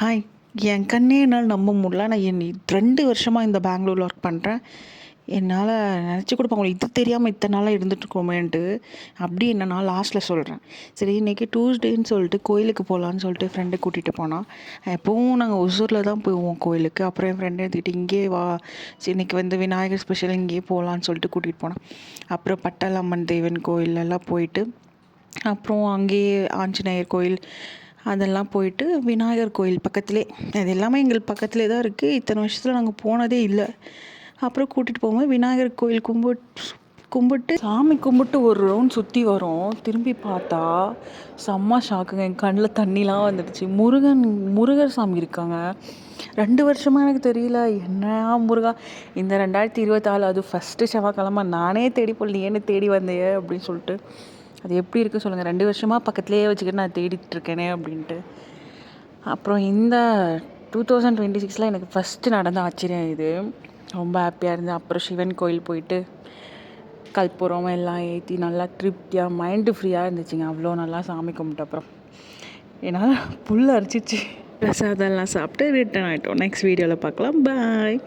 Hi. என் கண்ணே என்னால் நம்ப முடியல. நான் 2 வருஷமா இந்த பெங்களூர்ல ஒர்க் பண்றேன். என்னால நெனச்சு கூட பார்க்க முடியல. இது தெரியாம இத்தன நாளா இருந்துட்டுருக்கோமேன்ட்டு. அப்படி என்னன்னா லாஸ்ட்ல சொல்றேன். சரி இன்னைக்கு டியூஸ்டேன்னு சொல்லிட்டு கோயிலுக்கு போலான்னு சொல்லிட்டு ஃப்ரெண்ட கூட்டிட்டு போனா. எப்பவும் நாங்க ஒசூர்ல தான் போவோம் கோயிலுக்கு. அப்புறம் என் ஃப்ரெண்ட ஏத்திட்டு இங்கேயே வா, சரி இன்னைக்கு வந்து விநாயகர் ஸ்பெஷல் இங்கேயே போலான்னு சொல்லிட்டு கூட்டிட்டு போனா. அப்புறம் பட்டாளம்மன் தேவன் கோயிலெல்லாம் போயிட்டு, அப்புறம் அங்கேயே ஆஞ்சநேயர் கோயில் அதெல்லாம் போயிட்டு, விநாயகர் கோயில் பக்கத்திலே, அது எல்லாமே எங்களுக்கு பக்கத்திலே தான் இருக்குது. இத்தனை வருஷத்தில் நாங்கள் போனதே இல்லை. அப்புறம் கூட்டிகிட்டு போகும்போது விநாயகர் கோயில் கும்பிட்டு சாமி கும்பிட்டு ஒரு ரவுண்ட் சுற்றி வரோம். திரும்பி பார்த்தா செம்ம ஷாக்குங்க. என் கண்ணில் தண்ணிலாம் வந்துடுச்சு. முருகர் சாமி இருக்காங்க. 2 வருஷமாக எனக்கு தெரியல. என்ன முருகா, இந்த 2024 அது ஃபஸ்ட்டு செவ்வாய்க்கிழமை நானே தேடி போல், நீ என்ன தேடி வந்தையே அப்படின்னு சொல்லிட்டு. அது எப்படி இருக்குது சொல்லுங்கள். 2 வருஷமாக பக்கத்துலேயே வச்சுக்கிட்டு நான் தேடிட்டு இருக்கேனே அப்படின்ட்டு. அப்புறம் இந்த 2026 எனக்கு ஃபஸ்ட்டு நடந்த ஆச்சரியம் இது. ரொம்ப ஹாப்பியாக இருந்தது. அப்புறம் சிவன் கோயில் போயிட்டு கற்பூரம் எல்லாம் ஏற்றி நல்லா திருப்தியாக மைண்டு ஃப்ரீயாக இருந்துச்சுங்க. அவ்வளோ நல்லா சாமி கும்பிட்ட அப்புறம் என்னால் புல் அரிச்சிச்சு. பிரசாதம்லாம் சாப்பிட்டு ரிட்டர்ன் ஆகிட்டோம். நெக்ஸ்ட் வீடியோவில் பார்க்கலாம். பாய்.